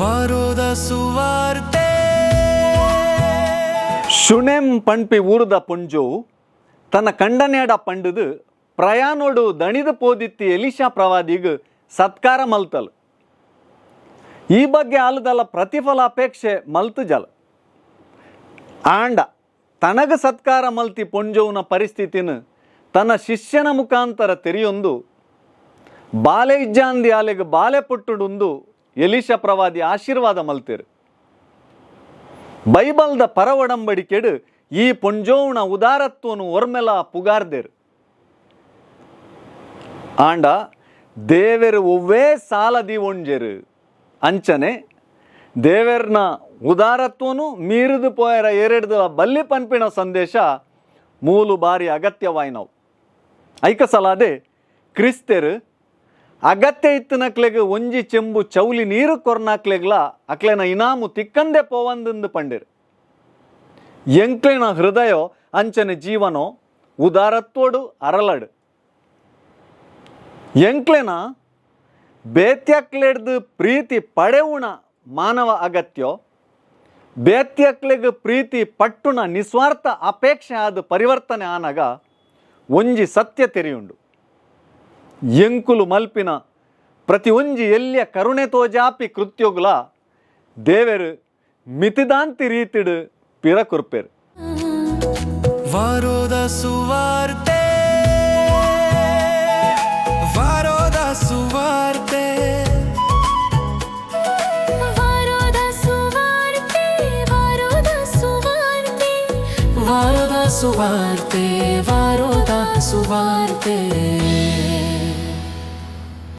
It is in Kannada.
ವಾರೋದ ಸುವಾರ್ತೆ ಶುನೆಂ ಪಣ್ಪಿ ಊರುದ ಪುಂಜು ತನ್ನ ಕಂಡನೇಡ ಪಂಡುದು ಪ್ರಯಾಣೋಡು ದಣಿದು ಪೋದಿತ್ತಿ ಎಲಿಶಾ ಪ್ರವಾದಿಗ್ ಸತ್ಕಾರ ಮಲ್ತಲು. ಈ ಬಗ್ಗೆ ಆಲದಲ್ಲ ಪ್ರತಿಫಲ ಅಪೇಕ್ಷೆ ಮಲ್ತು ಜಲ ಆಂಡ ತನಗ ಸತ್ಕಾರ ಮಲ್ತಿ ಪೊಂಜೋವನ ಪರಿಸ್ಥಿತಿನ ತನ್ನ ಶಿಷ್ಯನ ಮುಖಾಂತರ ತೆರೆಯೊಂದು ಬಾಲೆ ಇಜ್ಜಾಂದಿ ಆಲೆಗೆ ಬಾಲೆ ಪುಟ್ಟುಡುಂದು ಎಲಿಶಾ ಪ್ರವಾದಿ ಆಶೀರ್ವಾದ ಮಲ್ತಿರು. ಬೈಬಲ್ದ ಪರ ಒಡಂಬಡಿಕೆಡು ಈ ಪೊಂಜೋವನ ಉದಾರತ್ವನು ಒರ್ಮೆಲ ಪುಗಾರ್ದೇರು. ಆಂಡ ದೇವೆರು ಒವ್ವೇ ಸಾಲದಿ ಒಂಜೆರು ಅಂಚನೆ ದೇವೆರ್ನ ಉದಾರತ್ವನು ಮೀರಿದು ಪೋಯರ ಎರೆಡ್ದ ಬಲ್ಲಿ ಪನ್ಪಿನ ಸಂದೇಶ ಮೂಲು ಬಾರಿ ಅಗತ್ಯವಾಯಿನವು. ಐಕಸಲಾದೆ ಕ್ರಿಸ್ತೆರು ಅಗತ್ಯ ಇತ್ತನಕ್ಲೆಗೆ ಒಂಜಿ ಚೆಂಬು ಚೌಲಿ ನೀರು ಕೊರ್ನಾಕ್ಲೆಗ್ಲ ಅಕ್ಲೆನ ಇನಾಮು ತಿಕ್ಕಂದೆ ಪೋವಂದು ಪಂಡಿರು. ಎಂಕ್ಲೆನ ಹೃದಯ ಅಂಚನೆ ಜೀವನೋ ಉದಾರತ್ವೋಡು ಅರಳಡು. ಎಂಕ್ಲೆನ ಬೇತ್ಯಕ್ಲೆಡ್ದು ಪ್ರೀತಿ ಪಡೆವುಣ ಮಾನವ ಅಗತ್ಯ ಬೇತ್ಯಕ್ಲೆಗ್ ಪ್ರೀತಿ ಪಟ್ಟುನ ನಿಸ್ವಾರ್ಥ ಅಪೇಕ್ಷೆ ಆದ ಪರಿವರ್ತನೆ ಆನಾಗ ಒಂಜಿ ಸತ್ಯ ತೆರೆಯುಂಡು. ಎಂಕುಲು ಮಲ್ಪಿನ ಪ್ರತಿ ಒಂಜಿ ಎಲ್ಲಿಯ ಕರುಣೆ ತೋಜಾಪಿ ಕೃತ್ಯೋಗುಲ ದೇವೆರು ಮಿತಿದಾಂತಿ ರೀತಿಡು ಪಿರ ಕುರ್ಪೇರು. ವಾರೋದ ಸುವಾರ್ತೆ ವಾರೋದ ಸುವಾರ್ತೆ ವಾರೋದ ಸುವಾರ್ತೆ ವಾರೋದ ಸುವಾರ್ತೆ ವಾರೋದ ಸುವಾರ್ತೆ ವಾರೋದ ಸುವಾರ್ತೆ